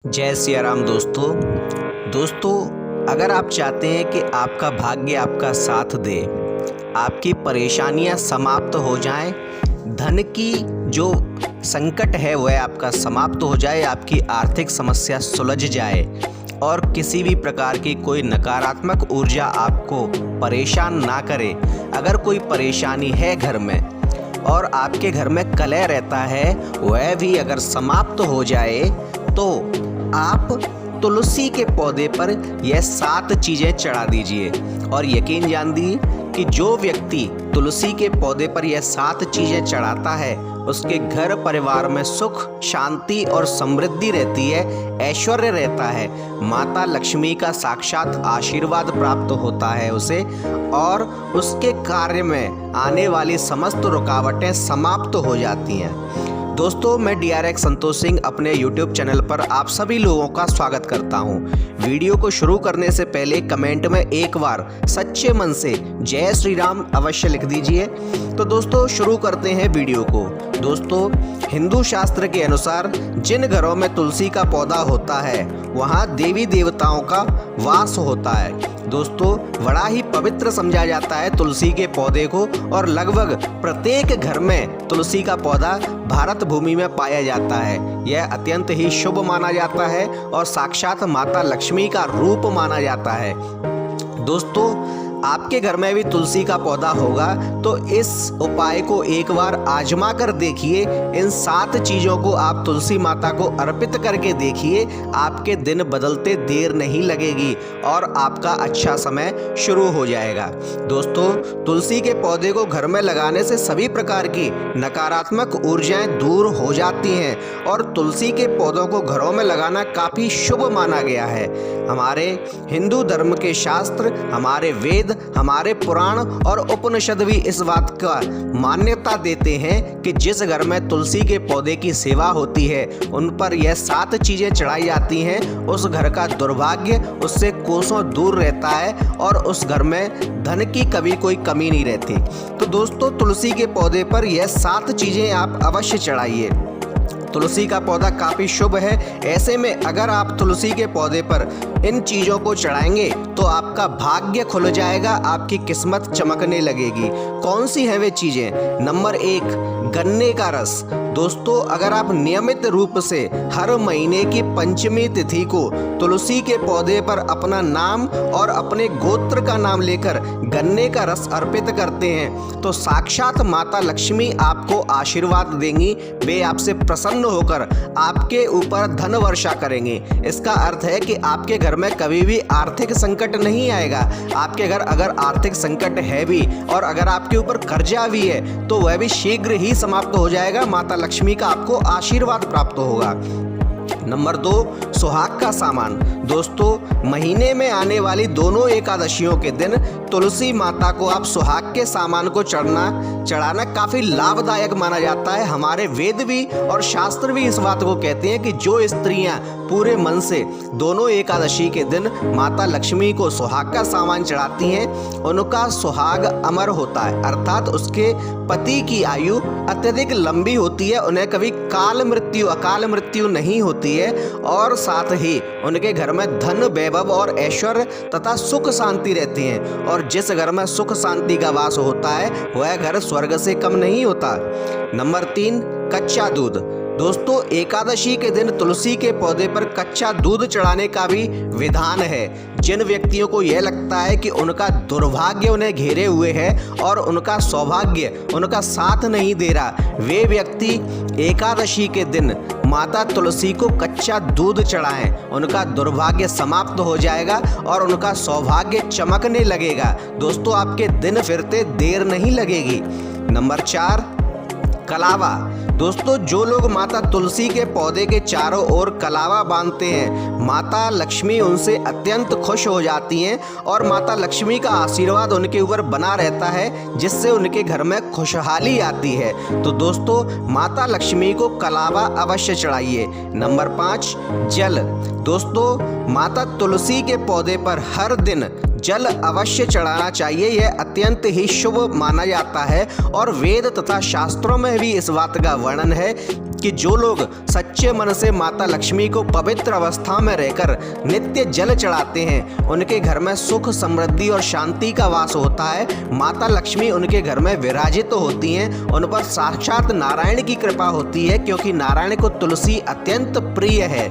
जय सिया राम दोस्तों, अगर आप चाहते हैं कि आपका भाग्य आपका साथ दे, आपकी परेशानियां समाप्त हो जाएं, धन की जो संकट है वह आपका समाप्त हो जाए, आपकी आर्थिक समस्या सुलझ जाए और किसी भी प्रकार की कोई नकारात्मक ऊर्जा आपको परेशान ना करे। अगर कोई परेशानी है घर में और आपके घर में कलह रहता है, वह भी अगर समाप्त हो जाए तो आप तुलसी के पौधे पर यह 7 चीज़ें चढ़ा दीजिए और यकीन जान दीजिए कि जो व्यक्ति तुलसी के पौधे पर यह 7 चीज़ें चढ़ाता है उसके घर परिवार में सुख, शांति और समृद्धि रहती है, ऐश्वर्य रहता है, माता लक्ष्मी का साक्षात आशीर्वाद प्राप्त होता है उसे, और उसके कार्य में आने वाली समस्त रुकावटें समाप्त हो जाती हैं। दोस्तों, मैं DRX संतोष सिंह अपने YouTube चैनल पर आप सभी लोगों का स्वागत करता हूं। वीडियो को शुरू करने से पहले कमेंट में एक बार सच्चे मन से जय श्री राम अवश्य लिख दीजिए। तो दोस्तों, शुरू करते हैं वीडियो को। दोस्तों, हिंदू शास्त्र के अनुसार जिन घरों में तुलसी का पौधा होता है वहाँ देवी देवताओं का वास होता है। दोस्तों, बड़ा ही पवित्र समझा जाता है तुलसी के पौधे को और लगभग प्रत्येक घर में तुलसी का पौधा भारत भूमि में पाया जाता है। यह अत्यंत ही शुभ माना जाता है और साक्षात माता लक्ष्मी का रूप माना जाता है। दोस्तों, आपके घर में भी तुलसी का पौधा होगा तो इस उपाय को एक बार आजमा कर देखिए। इन 7 चीज़ों को आप तुलसी माता को अर्पित करके देखिए, आपके दिन बदलते देर नहीं लगेगी और आपका अच्छा समय शुरू हो जाएगा। दोस्तों, तुलसी के पौधे को घर में लगाने से सभी प्रकार की नकारात्मक ऊर्जाएं दूर हो जाती हैं और तुलसी के पौधों को घरों में लगाना काफ़ी शुभ माना गया है। हमारे हिंदू धर्म के शास्त्र, हमारे वेद, हमारे पुराण और उपनिषद भी इस बात का मान्यता देते हैं कि जिस घर में तुलसी के पौधे की सेवा होती है, उन पर यह 7 चीजें चढ़ाई जाती हैं, उस घर का दुर्भाग्य उससे कोसों दूर रहता है और उस घर में धन की कभी कोई कमी नहीं रहती। तो दोस्तों, तुलसी के पौधे पर यह 7 चीजें आप अवश्य चढ़ाइए। तुलसी का पौधा काफ़ी शुभ है। ऐसे में अगर आप तुलसी के पौधे पर इन चीज़ों को चढ़ाएंगे तो आपका भाग्य खुल जाएगा, आपकी किस्मत चमकने लगेगी। कौन सी है वे चीज़ें? नंबर 1, गन्ने का रस। दोस्तों, अगर आप नियमित रूप से हर महीने की पंचमी तिथि को तुलसी के पौधे पर अपना नाम और अपने गोत्र का नाम लेकर गन्ने का रस अर्पित करते हैं तो साक्षात माता लक्ष्मी आपको आशीर्वाद देंगी। वे आपसे प्रसन्न होकर आपके ऊपर धन वर्षा करेंगे। इसका अर्थ है कि आपके घर में कभी भी आर्थिक संकट नहीं आएगा। आपके घर अगर आर्थिक संकट है भी और अगर आपके ऊपर कर्जा भी है तो वह भी शीघ्र ही समाप्त हो जाएगा। माता लक्ष्मी का आपको आशीर्वाद प्राप्त होगा। नंबर 2, सुहाग का सामान। दोस्तों, महीने में आने वाली दोनों एकादशियों के दिन तुलसी माता को आप सुहाग के सामान को चढ़ाना काफ़ी लाभदायक माना जाता है। हमारे वेद भी और शास्त्र भी इस बात को कहते हैं कि जो स्त्रियां पूरे मन से दोनों एकादशी के दिन माता लक्ष्मी को सुहाग का सामान चढ़ाती हैं उनका सुहाग अमर होता है, अर्थात उसके पति की आयु अत्यधिक लंबी होती है, उन्हें कभी अकाल मृत्यु नहीं होती है और साथ ही उनके घर में धन, वैभव और ऐश्वर्य तथा सुख शांति रहती हैं। और जिस घर में सुख शांति का वास होता है वह घर स्वर्ग से कम नहीं होता। नंबर 3, कच्चा दूध। दोस्तों, एकादशी के दिन तुलसी के पौधे पर कच्चा दूध चढ़ाने का भी विधान है। जिन व्यक्तियों को यह लगता है कि उनका दुर्भाग्य उन्हें घेरे हुए है और उनका सौभाग्य उनका साथ नहीं दे रहा, वे व्यक्ति एकादशी के दिन माता तुलसी को कच्चा दूध चढ़ाएं, उनका दुर्भाग्य समाप्त हो जाएगा और उनका सौभाग्य चमकने लगेगा। दोस्तों, आपके दिन फिरते देर नहीं लगेगी। नंबर 4, कलावा। दोस्तों, जो लोग माता तुलसी के पौधे के चारों ओर कलावा बांधते हैं, माता लक्ष्मी उनसे अत्यंत खुश हो जाती हैं और माता लक्ष्मी का आशीर्वाद उनके ऊपर बना रहता है, जिससे उनके घर में खुशहाली आती है। तो दोस्तों, माता लक्ष्मी को कलावा अवश्य चढ़ाइए। नंबर 5, जल। दोस्तों, माता तुलसी के पौधे पर हर दिन जल अवश्य चढ़ाना चाहिए। यह अत्यंत ही शुभ माना जाता है और वेद तथा शास्त्रों में भी इस बात का वर्णन है कि जो लोग सच्चे मन से माता लक्ष्मी को पवित्र अवस्था में रहकर नित्य जल चढ़ाते हैं उनके घर में सुख, समृद्धि और शांति का वास होता है। माता लक्ष्मी उनके घर में विराजित तो होती हैं, उन पर साक्षात नारायण की कृपा होती है, क्योंकि नारायण को तुलसी अत्यंत प्रिय है।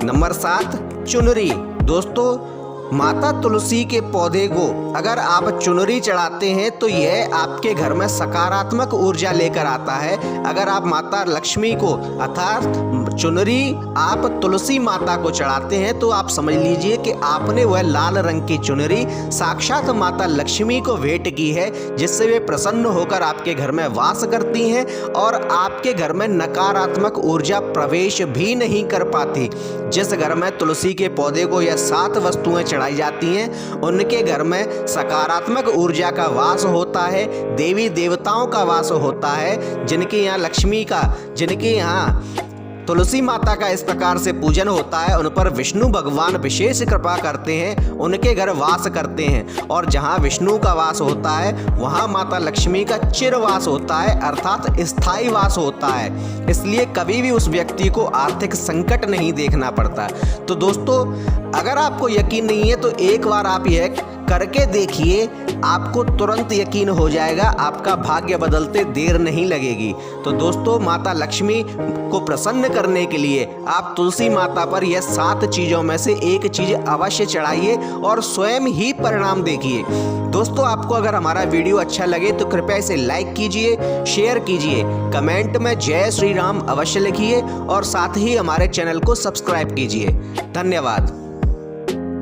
नंबर 7, चुनरी। दोस्तों, माता तुलसी के पौधे को अगर आप चुनरी चढ़ाते हैं तो यह आपके घर में सकारात्मक ऊर्जा लेकर आता है। अगर आप माता लक्ष्मी को अर्थात चुनरी आप तुलसी माता को चढ़ाते हैं तो आप समझ लीजिए कि आपने वह लाल रंग की चुनरी साक्षात माता लक्ष्मी को भेंट की है, जिससे वे प्रसन्न होकर आपके घर में वास करती हैं और आपके घर में नकारात्मक ऊर्जा प्रवेश भी नहीं कर पाती। जिस घर में तुलसी के पौधे को यह 7 वस्तुएं चढ़ाई जाती हैं उनके घर में सकारात्मक ऊर्जा का वास होता है, देवी देवताओं का वास होता है। जिनके यहाँ तुलसी माता का इस प्रकार से पूजन होता है, उन पर विष्णु भगवान विशेष कृपा करते हैं, उनके घर वास करते हैं। और जहाँ विष्णु का वास होता है वहाँ माता लक्ष्मी का चिरवास होता है, अर्थात स्थायी वास होता है। इसलिए कभी भी उस व्यक्ति को आर्थिक संकट नहीं देखना पड़ता। तो दोस्तों, अगर आपको यकीन नहीं है तो एक बार आप यह करके देखिए, आपको तुरंत यकीन हो जाएगा, आपका भाग्य बदलते देर नहीं लगेगी। तो दोस्तों, माता लक्ष्मी को प्रसन्न करने के लिए आप तुलसी माता पर यह 7 चीज़ों में से एक चीज़ अवश्य चढ़ाइए और स्वयं ही परिणाम देखिए। दोस्तों, आपको अगर हमारा वीडियो अच्छा लगे तो कृपया इसे लाइक कीजिए, शेयर कीजिए, कमेंट में जय श्री राम अवश्य लिखिए और साथ ही हमारे चैनल को सब्सक्राइब कीजिए। धन्यवाद।